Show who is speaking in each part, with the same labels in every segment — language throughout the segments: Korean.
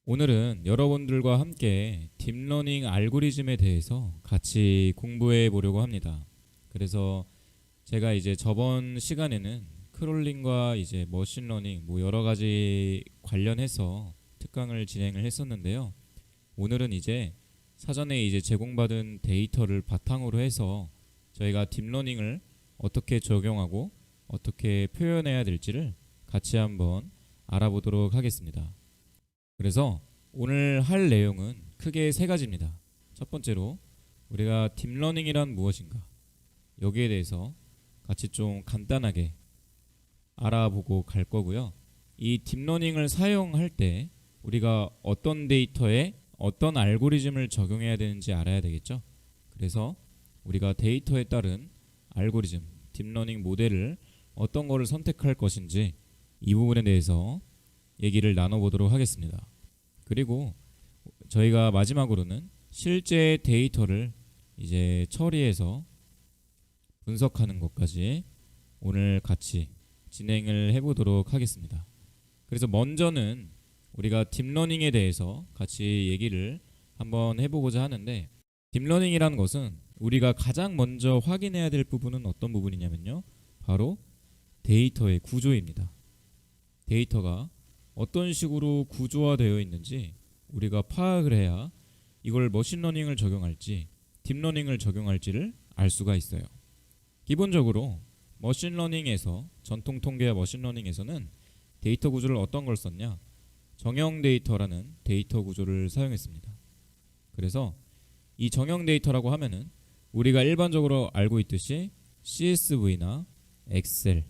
Speaker 1: 오늘은 여러분들과 함께 딥러닝 알고리즘에 대해서 같이 공부해 보려고 합니다. 그래서 제가 이제 저번 시간에는 크롤링과 이제 머신러닝 뭐 여러 가지 관련해서 특강을 진행을 했었는데요. 오늘은 이제 사전에 이제 제공받은 데이터를 바탕으로 해서 저희가 딥러닝을 어떻게 적용하고 어떻게 표현해야 될지를 같이 한번 알아보도록 하겠습니다. 그래서 오늘 할 내용은 크게 세 가지입니다. 첫 번째로 우리가 딥러닝이란 무엇인가, 여기에 대해서 같이 좀 간단하게 알아보고 갈 거고요. 이 딥러닝을 사용할 때 우리가 어떤 데이터에 어떤 알고리즘을 적용해야 되는지 알아야 되겠죠. 그래서 우리가 데이터에 따른 알고리즘, 딥러닝 모델을 어떤 거를 선택할 것인지 이 부분에 대해서 얘기를 나눠보도록 하겠습니다. 그리고 저희가 마지막으로는 실제 데이터를 이제 처리해서 분석하는 것까지 오늘 같이 진행을 해보도록 하겠습니다. 그래서 먼저는 우리가 딥러닝에 대해서 같이 얘기를 한번 해보고자 하는데, 딥러닝이라는 것은 우리가 가장 먼저 확인해야 될 부분은 어떤 부분이냐면요, 바로 데이터의 구조입니다. 데이터가 어떤 식으로 구조화되어 있는지 우리가 파악을 해야 이걸 머신러닝을 적용할지 딥러닝을 적용할지를 알 수가 있어요. 기본적으로 머신러닝에서, 전통 통계와 머신러닝에서는 데이터 구조를 어떤 걸 썼냐, 정형 데이터라는 데이터 구조를 사용했습니다. 그래서 이 정형 데이터라고 하면은 우리가 일반적으로 알고 있듯이 CSV나 엑셀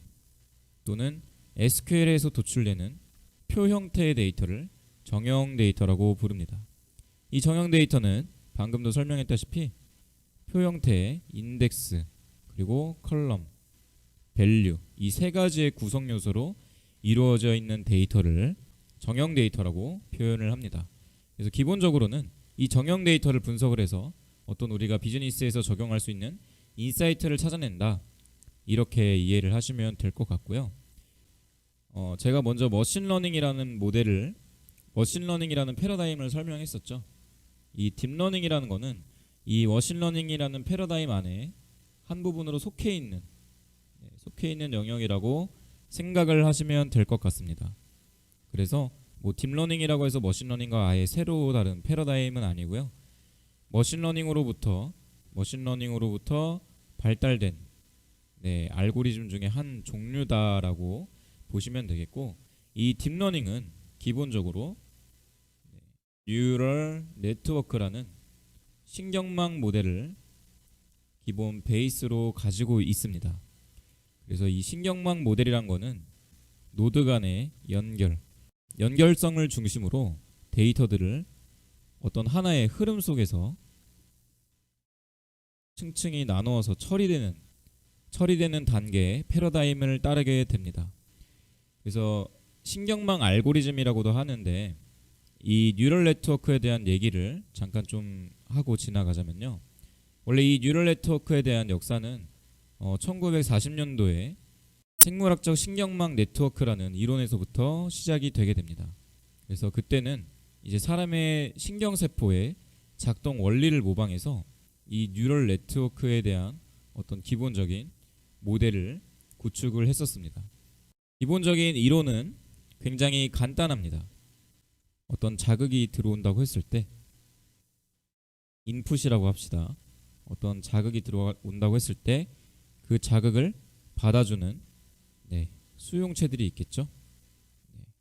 Speaker 1: 또는 SQL에서 도출되는 표 형태의 데이터를 정형 데이터라고 부릅니다. 이 정형 데이터는 방금도 설명했다시피 표 형태의 인덱스, 그리고 컬럼, 밸류, 이 세 가지의 구성 요소로 이루어져 있는 데이터를 정형 데이터라고 표현을 합니다. 그래서 기본적으로는 이 정형 데이터를 분석을 해서 어떤 우리가 비즈니스에서 적용할 수 있는 인사이트를 찾아낸다, 이렇게 이해를 하시면 될 것 같고요. 제가 먼저 머신러닝이라는 패러다임을 설명했었죠. 이 딥러닝이라는 거는 이 머신러닝이라는 패러다임 안에 한 부분으로 속해 있는 영역이라고 생각을 하시면 될 것 같습니다. 그래서 뭐 딥러닝이라고 해서 머신러닝과 아예 새로 다른 패러다임은 아니고요. 머신러닝으로부터 발달된 알고리즘 중에 한 종류다라고 보시면 되겠고, 이 딥러닝은 기본적으로 뉴럴 네트워크라는 신경망 모델을 기본 베이스로 가지고 있습니다. 그래서 이 신경망 모델이란 거는 노드 간의 연결성을 중심으로 데이터들을 어떤 하나의 흐름 속에서 층층이 나누어서 처리되는 단계의 패러다임을 따르게 됩니다. 그래서 신경망 알고리즘이라고도 하는데, 이 뉴럴 네트워크에 대한 얘기를 잠깐 좀 하고 지나가자면요, 원래 이 뉴럴 네트워크에 대한 역사는 1940년도에 생물학적 신경망 네트워크라는 이론에서부터 시작이 되게 됩니다. 그래서 그때는 이제 사람의 신경세포의 작동 원리를 모방해서 이 뉴럴 네트워크에 대한 어떤 기본적인 모델을 구축을 했었습니다. 기본적인 이론은 굉장히 간단합니다. 어떤 자극이 들어온다고 했을 때, 인풋이라고 합시다. 어떤 자극이 들어온다고 했을 때 그 자극을 받아주는 수용체들이 있겠죠.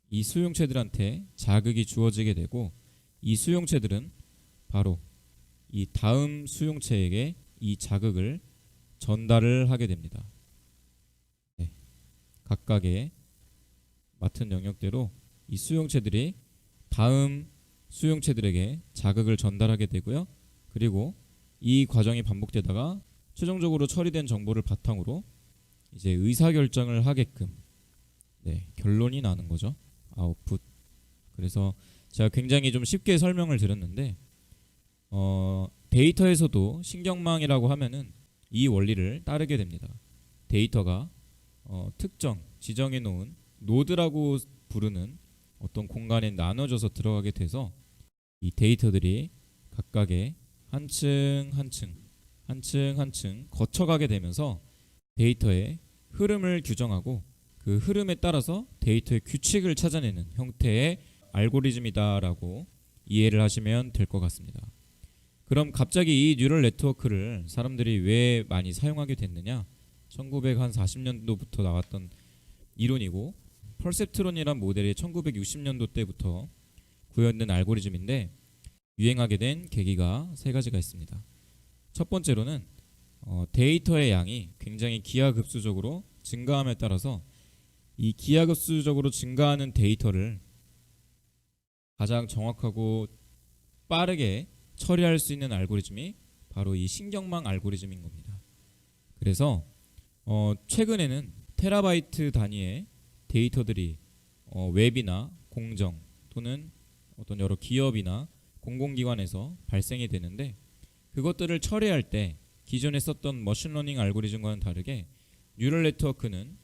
Speaker 1: 이 수용체들한테 자극이 주어지게 되고, 이 수용체들은 바로 이 다음 수용체에게 이 자극을 전달을 하게 됩니다. 각각의 맡은 영역대로 이 수용체들이 다음 수용체들에게 자극을 전달하게 되고요. 그리고 이 과정이 반복되다가 최종적으로 처리된 정보를 바탕으로 이제 의사결정을 하게끔 결론이 나는 거죠. 아웃풋. 그래서 제가 굉장히 좀 쉽게 설명을 드렸는데, 데이터에서도 신경망이라고 하면은 이 원리를 따르게 됩니다. 데이터가 특정 지정해 놓은 노드라고 부르는 어떤 공간에 나눠져서 들어가게 돼서 이 데이터들이 각각의 한 층 한 층 거쳐가게 되면서 데이터의 흐름을 규정하고 그 흐름에 따라서 데이터의 규칙을 찾아내는 형태의 알고리즘이다라고 이해를 하시면 될 것 같습니다. 그럼 갑자기 이 뉴럴 네트워크를 사람들이 왜 많이 사용하게 됐느냐? 1940년도부터 나왔던 이론이고 퍼셉트론이란 모델이 1960년도 때부터 구현된 알고리즘인데 유행하게 된 계기가 세 가지가 있습니다. 첫 번째로는 데이터의 양이 굉장히 기하급수적으로 증가함에 따라서 이 기하급수적으로 증가하는 데이터를 가장 정확하고 빠르게 처리할 수 있는 알고리즘이 바로 이 신경망 알고리즘인 겁니다. 그래서 최근에는 테라바이트 단위의 데이터들이 웹이나 공정 또는 어떤 여러 기업이나 공공기관에서 발생이 되는데 그것들을 처리할 때 기존에 썼던 머신러닝 알고리즘과는 다르게 뉴럴 네트워크는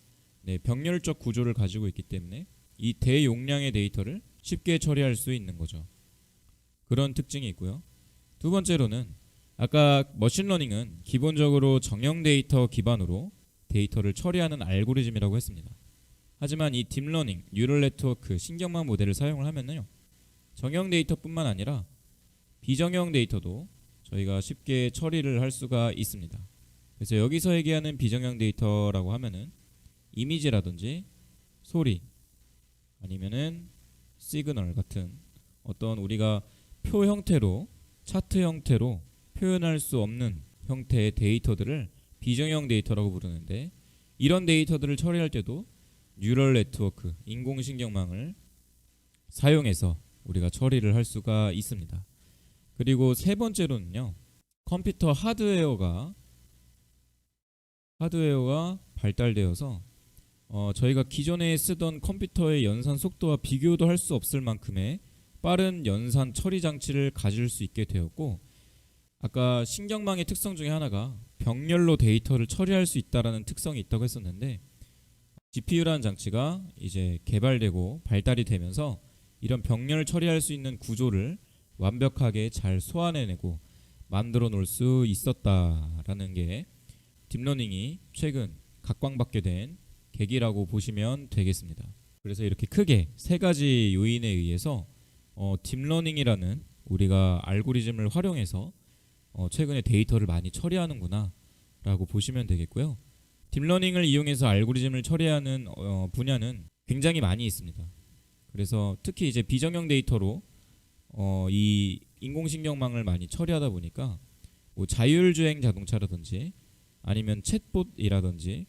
Speaker 1: 병렬적 구조를 가지고 있기 때문에 이 대용량의 데이터를 쉽게 처리할 수 있는 거죠. 그런 특징이 있고요. 두 번째로는 아까 머신러닝은 기본적으로 정형 데이터 기반으로 데이터를 처리하는 알고리즘이라고 했습니다. 하지만 이 딥러닝, 뉴럴 네트워크, 신경망 모델을 사용을 하면요, 정형 데이터뿐만 아니라 비정형 데이터도 저희가 쉽게 처리를 할 수가 있습니다. 그래서 여기서 얘기하는 비정형 데이터라고 하면은 이미지라든지 소리 아니면은 시그널 같은 어떤 우리가 표 형태로 차트 형태로 표현할 수 없는 형태의 데이터들을 비정형 데이터라고 부르는데 이런 데이터들을 처리할 때도 뉴럴 네트워크, 인공신경망을 사용해서 우리가 처리를 할 수가 있습니다. 그리고 세 번째로는요, 컴퓨터 하드웨어가 발달되어서 저희가 기존에 쓰던 컴퓨터의 연산 속도와 비교도 할 수 없을 만큼의 빠른 연산 처리 장치를 가질 수 있게 되었고, 아까 신경망의 특성 중에 하나가 병렬로 데이터를 처리할 수 있다라는 특성이 있다고 했었는데 GPU라는 장치가 이제 개발되고 발달이 되면서 이런 병렬을 처리할 수 있는 구조를 완벽하게 잘 소화해내고 만들어 놓을 수 있었다라는 게 딥러닝이 최근 각광받게 된 계기라고 보시면 되겠습니다. 그래서 이렇게 크게 세 가지 요인에 의해서 딥러닝이라는 우리가 알고리즘을 활용해서 최근에 데이터를 많이 처리하는구나 라고 보시면 되겠고요. 딥러닝을 이용해서 알고리즘을 처리하는 분야는 굉장히 많이 있습니다. 그래서 특히 이제 비정형 데이터로 이 인공신경망을 많이 처리하다 보니까 뭐 자율주행 자동차라든지 아니면 챗봇이라든지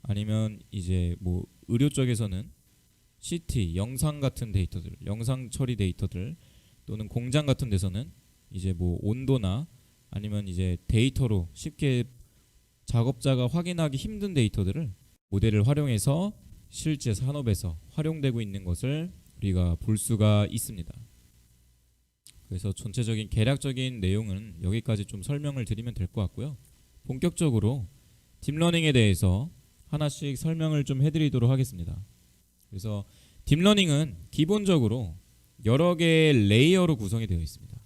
Speaker 1: 아니면 이제 뭐 의료 쪽에서는 CT, 영상 같은 데이터들, 영상 처리 데이터들 또는 공장 같은 데서는 이제 뭐 온도나 아니면 이제 데이터로 쉽게 작업자가 확인하기 힘든 데이터들을 모델을 활용해서 실제 산업에서 활용되고 있는 것을 우리가 볼 수가 있습니다. 그래서 전체적인 개략적인 내용은 여기까지 좀 설명을 드리면 될 것 같고요. 본격적으로 딥러닝에 대해서 하나씩 설명을 좀 해드리도록 하겠습니다. 그래서 딥러닝은 기본적으로 여러 개의 레이어로 구성이 되어 있습니다.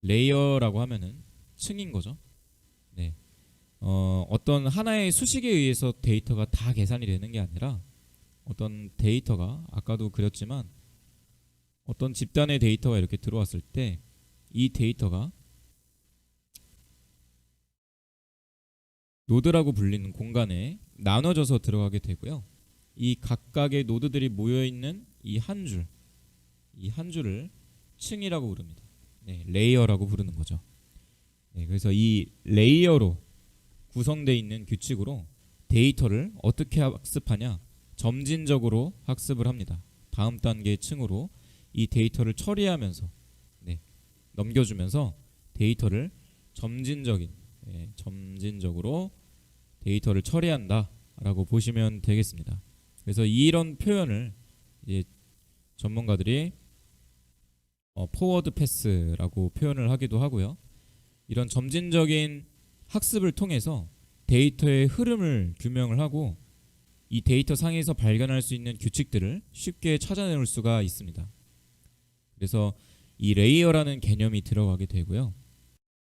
Speaker 1: 레이어라고 하면은 층인 거죠. 네. 어떤 하나의 수식에 의해서 데이터가 다 계산이 되는 게 아니라 어떤 데이터가 아까도 그렸지만 어떤 집단의 데이터가 이렇게 들어왔을 때 이 데이터가 노드라고 불리는 공간에 나눠져서 들어가게 되고요. 이 각각의 노드들이 모여있는 이 한 줄을 층이라고 부릅니다. 네, 레이어라고 부르는 거죠. 네, 그래서 이 레이어로 구성되어 있는 규칙으로 데이터를 어떻게 학습하냐, 점진적으로 학습을 합니다. 다음 단계의 층으로 이 데이터를 처리하면서 넘겨주면서 데이터를 점진적으로 데이터를 처리한다라고 보시면 되겠습니다. 그래서 이런 표현을 이제 전문가들이 포워드 패스라고 표현을 하기도 하고요. 이런 점진적인 학습을 통해서 데이터의 흐름을 규명을 하고 이 데이터 상에서 발견할 수 있는 규칙들을 쉽게 찾아낼 수가 있습니다. 그래서 이 레이어라는 개념이 들어가게 되고요.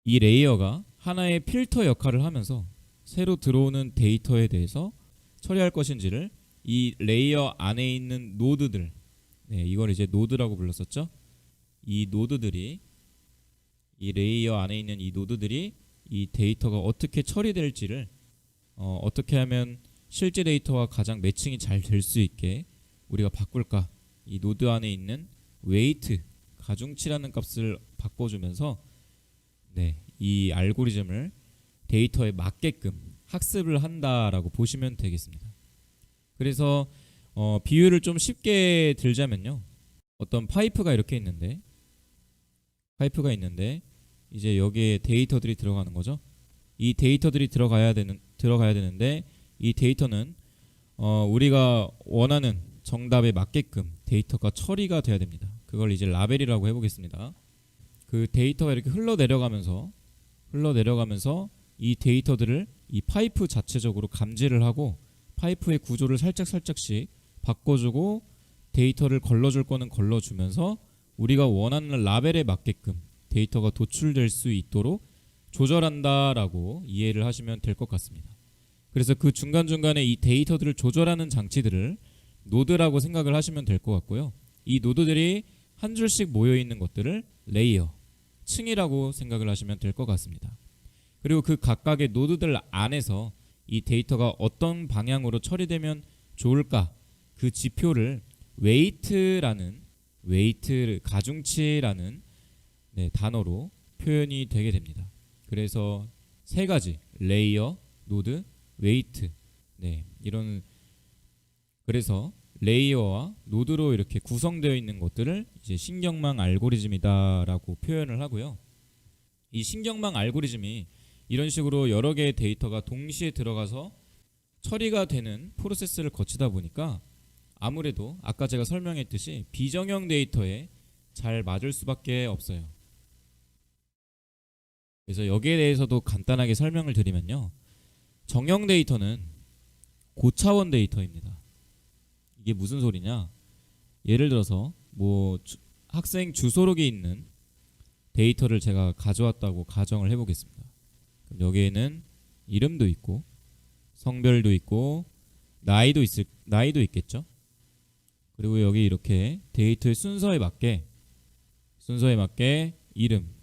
Speaker 1: 이 레이어가 하나의 필터 역할을 하면서 새로 들어오는 데이터에 대해서 처리할 것인지를 이 레이어 안에 있는 노드들, 이걸 이제 노드라고 불렀었죠. 이 노드들이, 이 레이어 안에 있는 이 노드들이 이 데이터가 어떻게 처리될지를 어떻게 하면 실제 데이터와 가장 매칭이 잘 될 수 있게 우리가 바꿀까, 이 노드 안에 있는 웨이트, 가중치라는 값을 바꿔주면서 이 알고리즘을 데이터에 맞게끔 학습을 한다라고 보시면 되겠습니다. 그래서 비유를 좀 쉽게 들자면요, 어떤 파이프가 이렇게 있는데, 이제 여기에 데이터들이 들어가는 거죠. 이 데이터들이 들어가야 되는데 이 데이터는 우리가 원하는 정답에 맞게끔 데이터가 처리가 돼야 됩니다. 그걸 이제 라벨이라고 해보겠습니다. 그 데이터가 이렇게 흘러내려가면서 이 데이터들을 이 파이프 자체적으로 감지를 하고 파이프의 구조를 살짝씩 바꿔주고 데이터를 걸러줄 거는 걸러주면서 우리가 원하는 라벨에 맞게끔 데이터가 도출될 수 있도록 조절한다라고 이해를 하시면 될 것 같습니다. 그래서 그 중간중간에 이 데이터들을 조절하는 장치들을 노드라고 생각을 하시면 될 것 같고요. 이 노드들이 한 줄씩 모여있는 것들을 레이어, 층이라고 생각을 하시면 될 것 같습니다. 그리고 그 각각의 노드들 안에서 이 데이터가 어떤 방향으로 처리되면 좋을까, 그 지표를 웨이트, 가중치라는 단어로 표현이 되게 됩니다. 그래서 세 가지, 레이어, 노드, 웨이트, 그래서 레이어와 노드로 이렇게 구성되어 있는 것들을 이제 신경망 알고리즘이다라고 표현을 하고요. 이 신경망 알고리즘이 이런 식으로 여러 개의 데이터가 동시에 들어가서 처리가 되는 프로세스를 거치다 보니까 아무래도 아까 제가 설명했듯이 비정형 데이터에 잘 맞을 수밖에 없어요. 그래서 여기에 대해서도 간단하게 설명을 드리면요, 정형 데이터는 고차원 데이터입니다. 이게 무슨 소리냐? 예를 들어서 학생 주소록에 있는 데이터를 제가 가져왔다고 가정을 해보겠습니다. 그럼 여기에는 이름도 있고 성별도 있고 나이도 있겠죠. 그리고 여기 이렇게 데이터의 순서에 맞게 이름,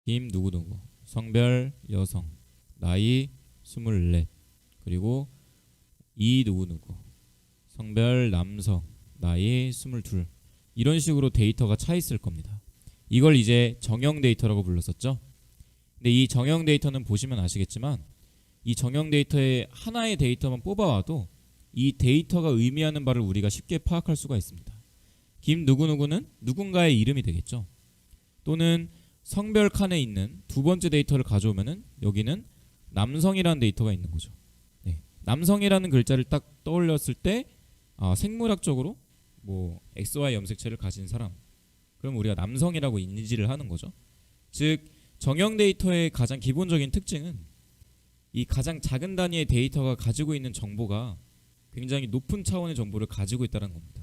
Speaker 1: 김 누구누구, 성별 여성, 나이 24, 그리고 이 누구누구, 성별 남성, 나이 22, 이런 식으로 데이터가 차 있을 겁니다. 이걸 이제 정형 데이터라고 불렀었죠. 근데 이 정형 데이터는 보시면 아시겠지만 이 정형 데이터의 하나의 데이터만 뽑아와도 이 데이터가 의미하는 바를 우리가 쉽게 파악할 수가 있습니다. 김 누구누구는 누군가의 이름이 되겠죠. 또는 성별 칸에 있는 두 번째 데이터를 가져오면은 여기는 남성이라는 데이터가 있는 거죠. 남성이라는 글자를 딱 떠올렸을 때 생물학적으로 XY 염색체를 가진 사람, 그럼 우리가 남성이라고 인지를 하는 거죠. 즉 정형 데이터의 가장 기본적인 특징은 이 가장 작은 단위의 데이터가 가지고 있는 정보가 굉장히 높은 차원의 정보를 가지고 있다는 겁니다.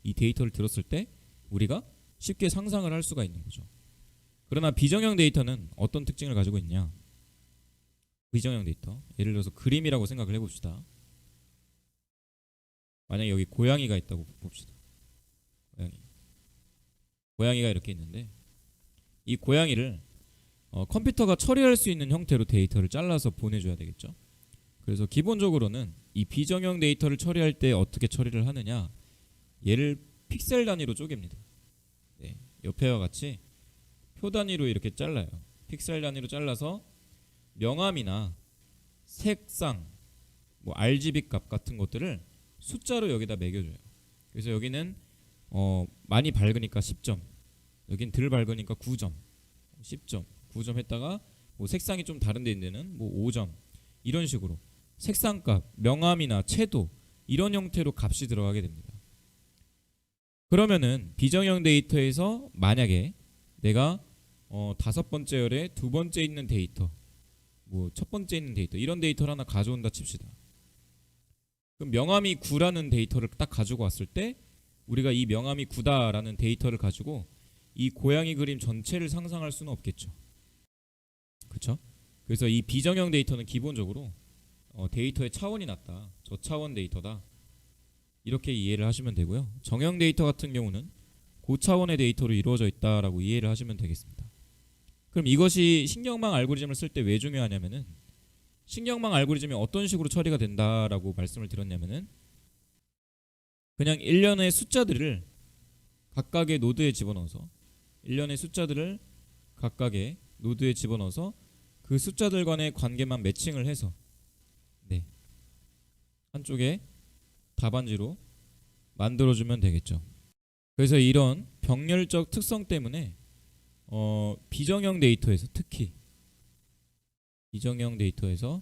Speaker 1: 이 데이터를 들었을 때 우리가 쉽게 상상을 할 수가 있는 거죠. 그러나 비정형 데이터는 어떤 특징을 가지고 있냐? 비정형 데이터, 예를 들어서 그림이라고 생각을 해봅시다. 만약에 여기 고양이가 있다고 봅시다. 고양이가 이렇게 있는데 이 고양이를 컴퓨터가 처리할 수 있는 형태로 데이터를 잘라서 보내줘야 되겠죠. 그래서 기본적으로는 이 비정형 데이터를 처리할 때 어떻게 처리를 하느냐, 얘를 픽셀 단위로 쪼갭니다. 옆에와 같이 표 단위로 이렇게 잘라요. 픽셀 단위로 잘라서 명암이나 색상, RGB 값 같은 것들을 숫자로 여기다 매겨줘요. 그래서 여기는 많이 밝으니까 10점, 여긴 덜 밝으니까 9점, 10점, 9점 했다가 색상이 좀 다른 데는 5점, 이런 식으로 색상값, 명암이나 채도, 이런 형태로 값이 들어가게 됩니다. 그러면은 비정형 데이터에서 만약에 내가 다섯 번째 열에 두 번째 있는 데이터, 첫 번째 있는 데이터, 이런 데이터를 하나 가져온다 칩시다. 그럼 명암이 9라는 데이터를 딱 가지고 왔을 때 우리가 이 명암이 9다라는 데이터를 가지고 이 고양이 그림 전체를 상상할 수는 없겠죠. 그렇죠? 그래서 이 비정형 데이터는 기본적으로 데이터의 차원이 낮다. 저차원 데이터다. 이렇게 이해를 하시면 되고요. 정형 데이터 같은 경우는 고차원의 데이터로 이루어져 있다라고 이해를 하시면 되겠습니다. 그럼 이것이 신경망 알고리즘을 쓸 때 왜 중요하냐면은 신경망 알고리즘이 어떤 식으로 처리가 된다라고 말씀을 드렸냐면은 그냥 일련의 숫자들을 각각의 노드에 집어넣어서 그 숫자들 간의 관계만 매칭을 해서 한쪽에 답안지로 만들어주면 되겠죠. 그래서 이런 병렬적 특성 때문에 비정형 데이터에서 특히 비정형 데이터에서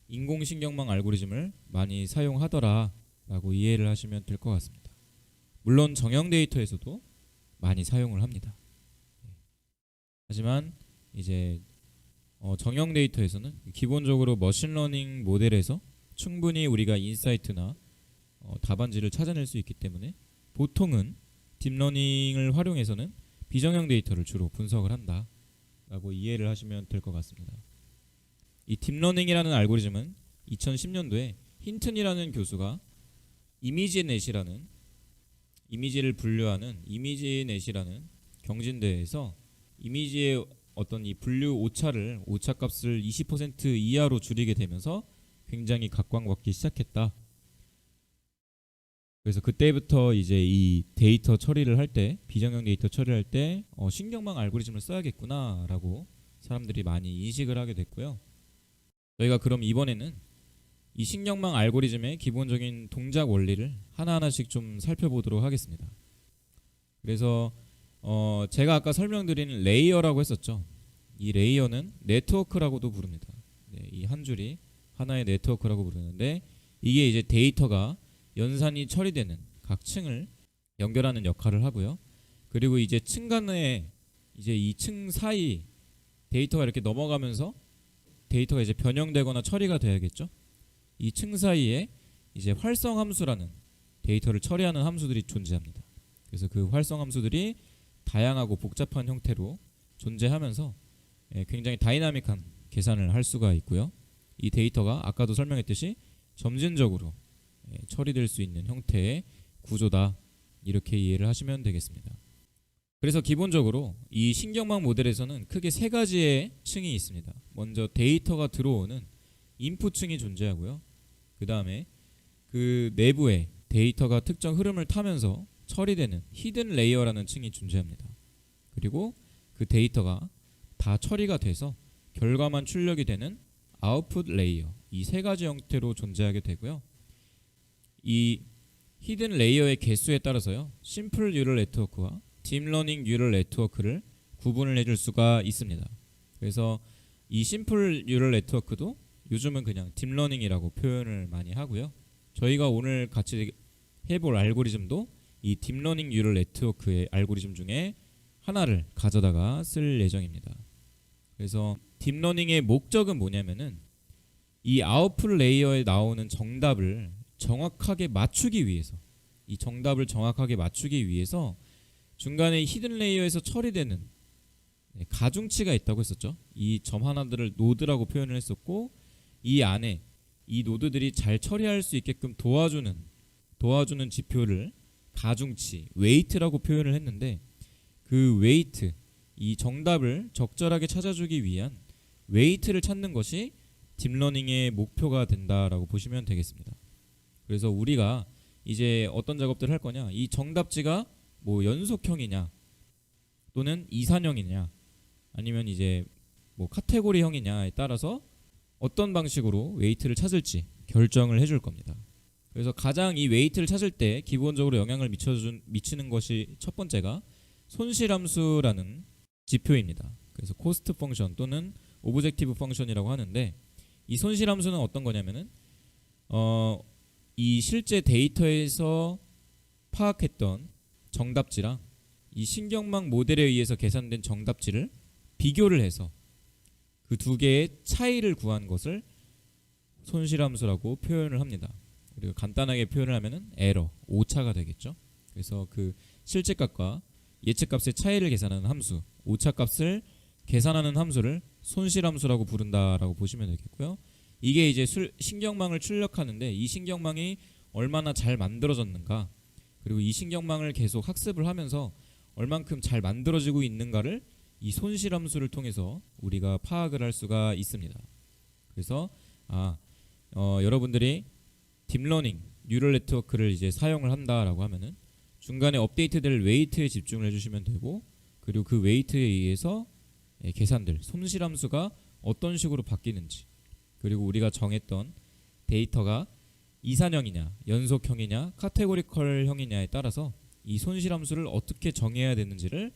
Speaker 1: 인공신경망 알고리즘을 많이 사용하더라라고 이해를 하시면 될 것 같습니다. 물론 정형 데이터에서도 많이 사용을 합니다. 하지만 이제 정형 데이터에서는 기본적으로 머신러닝 모델에서 충분히 우리가 인사이트나 답안지를 찾아낼 수 있기 때문에 보통은 딥러닝을 활용해서는 비정형 데이터를 주로 분석을 한다라고 이해를 하시면 될 것 같습니다. 이 딥러닝이라는 알고리즘은 2010년도에 힌튼이라는 교수가 이미지넷이라는 이미지를 분류하는 이미지넷이라는 경진대회에서 이미지의 어떤 이 분류 오차값을 20% 이하로 줄이게 되면서 굉장히 각광받기 시작했다. 그래서 그때부터 이제 이 데이터 처리를 할 때, 비정형 데이터 처리할 때 신경망 알고리즘을 써야겠구나라고 사람들이 많이 인식을 하게 됐고요. 저희가 그럼 이번에는 이 신경망 알고리즘의 기본적인 동작 원리를 하나하나씩 좀 살펴보도록 하겠습니다. 그래서 제가 아까 설명드린 레이어라고 했었죠. 이 레이어는 네트워크라고도 부릅니다. 이 한 줄이 하나의 네트워크라고 부르는데 이게 이제 데이터가 연산이 처리되는 각 층을 연결하는 역할을 하고요. 그리고 이제 층 간에 이제 이 층 사이 데이터가 이렇게 넘어가면서 데이터가 이제 변형되거나 처리가 돼야겠죠. 이 층 사이에 이제 활성 함수라는 데이터를 처리하는 함수들이 존재합니다. 그래서 그 활성 함수들이 다양하고 복잡한 형태로 존재하면서 굉장히 다이나믹한 계산을 할 수가 있고요. 이 데이터가 아까도 설명했듯이 점진적으로 처리될 수 있는 형태의 구조다. 이렇게 이해를 하시면 되겠습니다. 그래서 기본적으로 이 신경망 모델에서는 크게 세 가지의 층이 있습니다. 먼저 데이터가 들어오는 인풋층이 존재하고요. 그 다음에 그 내부에 데이터가 특정 흐름을 타면서 처리되는 히든 레이어라는 층이 존재합니다. 그리고 그 데이터가 다 처리가 돼서 결과만 출력이 되는 아웃풋 레이어, 이 세 가지 형태로 존재하게 되고요. 이 히든 레이어의 개수에 따라서요, 심플 뉴럴 네트워크와 딥러닝 뉴럴 네트워크를 구분을 해줄 수가 있습니다. 그래서 이 심플 뉴럴 네트워크도 요즘은 그냥 딥러닝이라고 표현을 많이 하고요. 저희가 오늘 같이 해볼 알고리즘도 이 딥러닝 뉴럴 네트워크의 알고리즘 중에 하나를 가져다가 쓸 예정입니다. 그래서 딥러닝의 목적은 뭐냐면은 이 아웃풋 레이어에 나오는 정답을 정확하게 맞추기 위해서, 이 정답을 정확하게 맞추기 위해서 중간에 히든 레이어에서 처리되는 가중치가 있다고 했었죠. 이 점 하나들을 노드라고 표현을 했었고, 이 안에 이 노드들이 잘 처리할 수 있게끔 도와주는 지표를 가중치, 웨이트라고 표현을 했는데, 그 웨이트, 이 정답을 적절하게 찾아주기 위한 웨이트를 찾는 것이 딥러닝의 목표가 된다라고 보시면 되겠습니다. 그래서 우리가 이제 어떤 작업들을 할 거냐, 이 정답지가 뭐 연속형이냐 또는 이산형이냐 아니면 이제 뭐 카테고리형이냐에 따라서 어떤 방식으로 웨이트를 찾을지 결정을 해줄 겁니다. 그래서 가장 이 웨이트를 찾을 때 기본적으로 영향을 미치는 것이 첫 번째가 손실함수라는 지표입니다. 그래서 코스트 펑션 또는 오브젝티브 펑션이라고 하는데, 이 손실함수는 어떤 거냐면은 이 실제 데이터에서 파악했던 정답지랑 이 신경망 모델에 의해서 계산된 정답지를 비교를 해서 그 두 개의 차이를 구한 것을 손실함수라고 표현을 합니다. 그리고 간단하게 표현을 하면은 에러, 오차가 되겠죠. 그래서 그 실제값과 예측값의 차이를 계산하는 함수, 오차값을 계산하는 함수를 손실함수라고 부른다라고 보시면 되겠고요. 이게 이제 신경망을 출력하는데 이 신경망이 얼마나 잘 만들어졌는가, 그리고 이 신경망을 계속 학습을 하면서 얼만큼 잘 만들어지고 있는가를 이 손실함수를 통해서 우리가 파악을 할 수가 있습니다. 그래서 여러분들이 딥러닝 뉴럴 네트워크를 이제 사용을 한다라고 하면은 중간에 업데이트될 웨이트에 집중을 해주시면 되고, 그리고 그 웨이트에 의해서 계산될 손실함수가 어떤 식으로 바뀌는지, 그리고 우리가 정했던 데이터가 이산형이냐 연속형이냐 카테고리컬형이냐에 따라서 이 손실함수를 어떻게 정해야 되는지를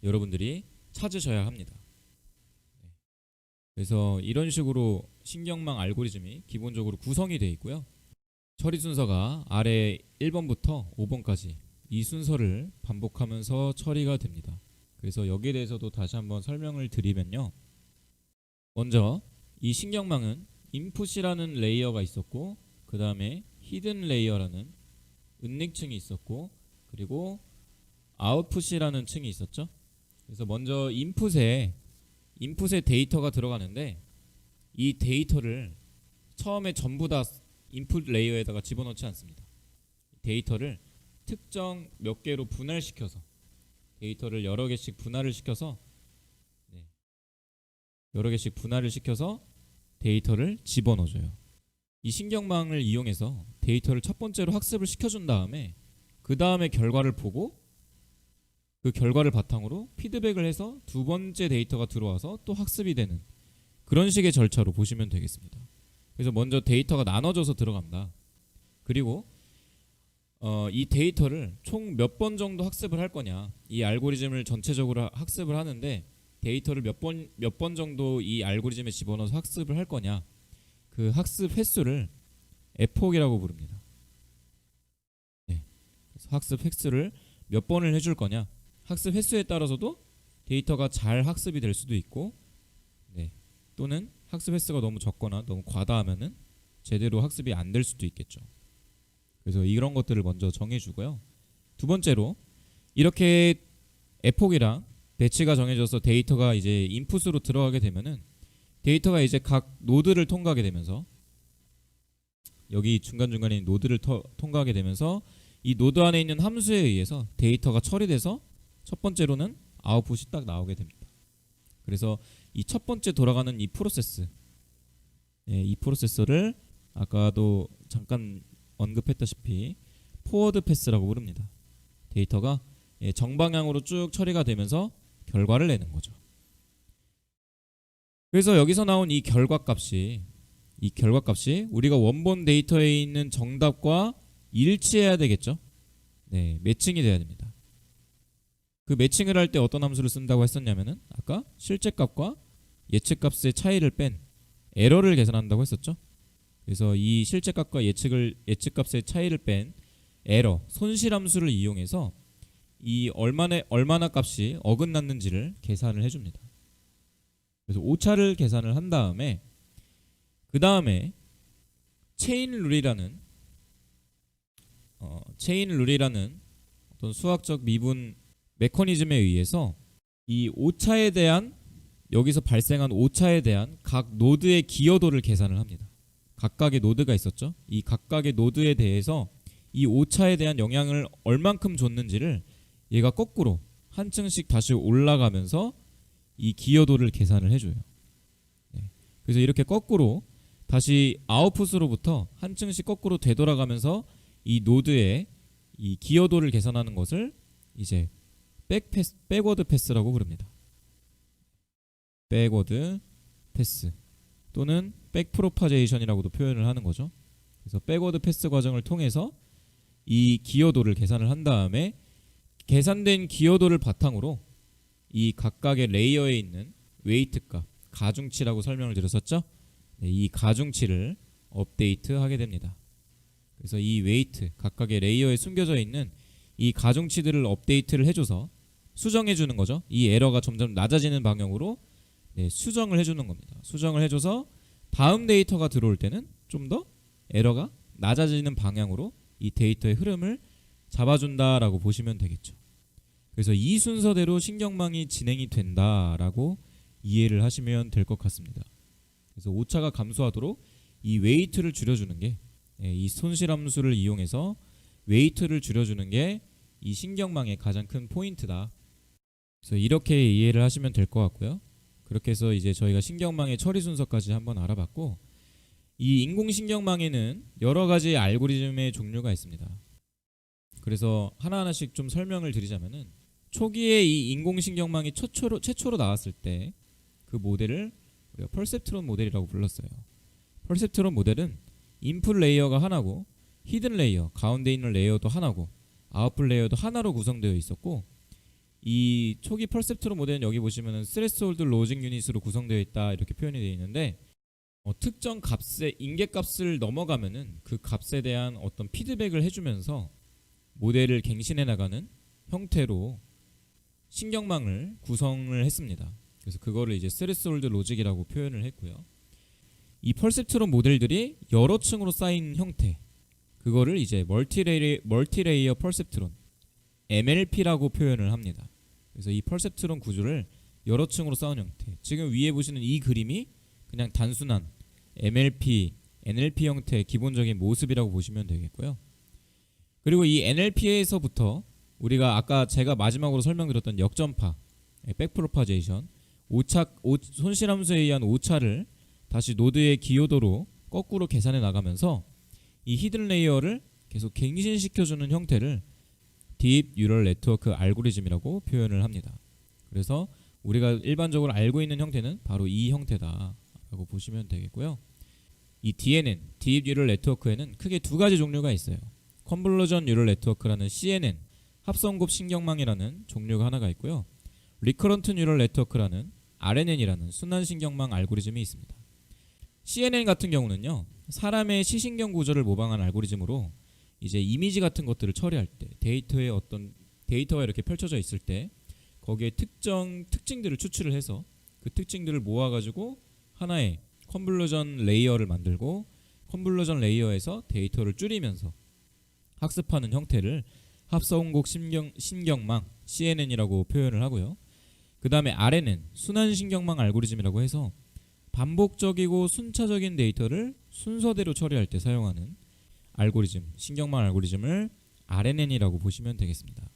Speaker 1: 여러분들이 찾으셔야 합니다. 그래서 이런 식으로 신경망 알고리즘이 기본적으로 구성이 되어 있고요. 처리 순서가 아래 1번부터 5번까지 이 순서를 반복하면서 처리가 됩니다. 그래서 여기에 대해서도 다시 한번 설명을 드리면요. 먼저 이 신경망은 인풋이라는 레이어가 있었고, 그 다음에 히든 레이어라는 은닉층이 있었고, 그리고 아웃풋이라는 층이 있었죠. 그래서 먼저 인풋에 데이터가 들어가는데 이 데이터를 처음에 전부 다 인풋 레이어에다가 집어넣지 않습니다. 데이터를 특정 몇 개로 분할시켜서 데이터를 여러 개씩 분할을 시켜서 데이터를 집어넣어줘요. 이 신경망을 이용해서 데이터를 첫 번째로 학습을 시켜준 다음에 그 다음에 결과를 보고 그 결과를 바탕으로 피드백을 해서 두 번째 데이터가 들어와서 또 학습이 되는 그런 식의 절차로 보시면 되겠습니다. 그래서 먼저 데이터가 나눠져서 들어간다. 그리고 이 데이터를 총 몇 번 정도 학습을 할 거냐, 이 알고리즘을 전체적으로 학습을 하는데 데이터를 몇 번 정도 이 알고리즘에 집어넣어서 학습을 할 거냐, 그 학습 횟수를 에폭이라고 부릅니다. 그래서 학습 횟수를 몇 번을 해줄 거냐, 학습 횟수에 따라서도 데이터가 잘 학습이 될 수도 있고, 또는 학습 횟수가 너무 적거나 너무 과다하면은 제대로 학습이 안 될 수도 있겠죠. 그래서 이런 것들을 먼저 정해주고요. 두 번째로 이렇게 에폭이랑 배치가 정해져서 데이터가 이제 인풋으로 들어가게 되면은 데이터가 이제 각 노드를 통과하게 되면서 여기 중간중간에 노드를 통과하게 되면서 이 노드 안에 있는 함수에 의해서 데이터가 처리돼서 첫 번째로는 아웃풋이 딱 나오게 됩니다. 그래서 이 첫 번째 돌아가는 이 프로세스, 이 프로세서를 아까도 잠깐 언급했다시피 포워드 패스라고 부릅니다. 데이터가 정방향으로 쭉 처리가 되면서 결과를 내는 거죠. 그래서 여기서 나온 이 결과값이 우리가 원본 데이터에 있는 정답과 일치해야 되겠죠. 매칭이 돼야 됩니다. 그 매칭을 할 때 어떤 함수를 쓴다고 했었냐면은 아까 실제값과 예측값의 차이를 뺀 에러를 계산한다고 했었죠. 그래서 이 실제값과 예측값의 차이를 뺀 에러, 손실함수를 이용해서 이 얼마나 값이 어긋났는지를 계산을 해줍니다. 그래서 오차를 계산을 한 다음에 그 다음에 체인 룰이라는 어떤 수학적 미분 메커니즘에 의해서 이 오차에 대한 여기서 발생한 오차에 대한 각 노드의 기여도를 계산을 합니다. 각각의 노드가 있었죠. 이 각각의 노드에 대해서 이 오차에 대한 영향을 얼만큼 줬는지를 얘가 거꾸로 한 층씩 다시 올라가면서 이 기여도를 계산을 해줘요. 그래서 이렇게 거꾸로 다시 아웃풋으로부터 한 층씩 거꾸로 되돌아가면서 이 노드의 이 기여도를 계산하는 것을 이제 백워드 패스라고 부릅니다. 백워드 패스 또는 백프로파제이션이라고도 표현을 하는 거죠. 그래서 백워드 패스 과정을 통해서 이 기여도를 계산을 한 다음에 계산된 기여도를 바탕으로 이 각각의 레이어에 있는 웨이트값, 가중치라고 설명을 드렸었죠. 이 가중치를 업데이트하게 됩니다. 그래서 이 웨이트, 각각의 레이어에 숨겨져 있는 이 가중치들을 업데이트를 해줘서 수정해주는 거죠. 이 에러가 점점 낮아지는 방향으로 수정을 해주는 겁니다. 수정을 해줘서 다음 데이터가 들어올 때는 좀 더 에러가 낮아지는 방향으로 이 데이터의 흐름을 잡아준다라고 보시면 되겠죠. 그래서 이 순서대로 신경망이 진행이 된다라고 이해를 하시면 될 것 같습니다. 그래서 오차가 감소하도록 이 웨이트를 줄여주는 게, 이 손실함수를 이용해서 웨이트를 줄여주는 게 이 신경망의 가장 큰 포인트다. 그래서 이렇게 이해를 하시면 될 것 같고요. 그렇게 해서 이제 저희가 신경망의 처리 순서까지 한번 알아봤고, 이 인공신경망에는 여러 가지 알고리즘의 종류가 있습니다. 그래서 하나하나씩 좀 설명을 드리자면은, 초기에 이 인공신경망이 최초로 나왔을 때 그 모델을 우리가 퍼셉트론 모델이라고 불렀어요. 퍼셉트론 모델은 인풋 레이어가 하나고 히든 레이어, 가운데 있는 레이어도 하나고 아웃풋 레이어도 하나로 구성되어 있었고, 이 초기 퍼셉트론 모델은 여기 보시면은 스레스홀드 로직 유닛으로 구성되어 있다 이렇게 표현이 되어 있는데, 특정 값의 인계값을 넘어가면은 그 값에 대한 어떤 피드백을 해주면서 모델을 갱신해 나가는 형태로 신경망을 구성을 했습니다. 그래서 그거를 이제 스레스홀드 로직이라고 표현을 했고요. 이 퍼셉트론 모델들이 여러 층으로 쌓인 형태, 그거를 이제 멀티레이어 퍼셉트론 MLP라고 표현을 합니다. 그래서 이 퍼셉트론 구조를 여러 층으로 쌓은 형태, 지금 위에 보시는 이 그림이 그냥 단순한 MLP, NLP 형태의 기본적인 모습이라고 보시면 되겠고요. 그리고 이 NLP에서부터 우리가 아까 제가 마지막으로 설명드렸던 역전파, 백프로파제이션, 손실함수에 의한 오차를 다시 노드의 기여도로 거꾸로 계산해 나가면서 이 히든 레이어를 계속 갱신시켜주는 형태를 딥 뉴럴 네트워크 알고리즘이라고 표현을 합니다. 그래서 우리가 일반적으로 알고 있는 형태는 바로 이 형태다라고 보시면 되겠고요. 이 DNN, 딥 뉴럴 네트워크에는 크게 두 가지 종류가 있어요. 컨볼루전 뉴럴 네트워크라는 CNN, 합성곱 신경망이라는 종류가 하나가 있고요. 리커런트 뉴럴 네트워크라는 RNN이라는 순환신경망 알고리즘이 있습니다. CNN 같은 경우는요, 사람의 시신경 구조를 모방한 알고리즘으로 이제 이미지 같은 것들을 처리할 때, 데이터에 어떤 데이터가 이렇게 펼쳐져 있을 때 거기에 특정 특징들을 추출을 해서 그 특징들을 모아가지고 하나의 컨볼루전 레이어를 만들고, 컨볼루전 레이어에서 데이터를 줄이면서 학습하는 형태를 합성곡 신경망 CNN이라고 표현을 하고요. 그 다음에 RNN, 순환신경망 알고리즘이라고 해서 반복적이고 순차적인 데이터를 순서대로 처리할 때 사용하는 알고리즘, 신경망 알고리즘을 RNN이라고 보시면 되겠습니다.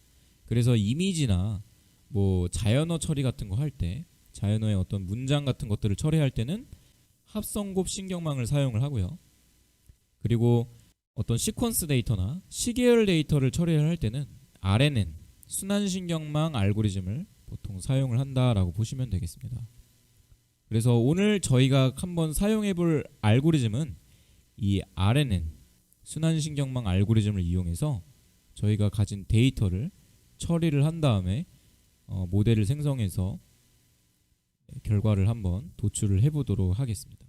Speaker 1: 그래서 이미지나 뭐 자연어 처리 같은 거 할 때, 자연어의 어떤 문장 같은 것들을 처리할 때는 합성곱 신경망을 사용을 하고요. 그리고 어떤 시퀀스 데이터나 시계열 데이터를 처리할 때는 RNN, 순환신경망 알고리즘을 보통 사용을 한다라고 보시면 되겠습니다. 그래서 오늘 저희가 한번 사용해 볼 알고리즘은 이 RNN, 순환신경망 알고리즘을 이용해서 저희가 가진 데이터를 처리를 한 다음에 모델을 생성해서 결과를 한번 도출을 해 보도록 하겠습니다.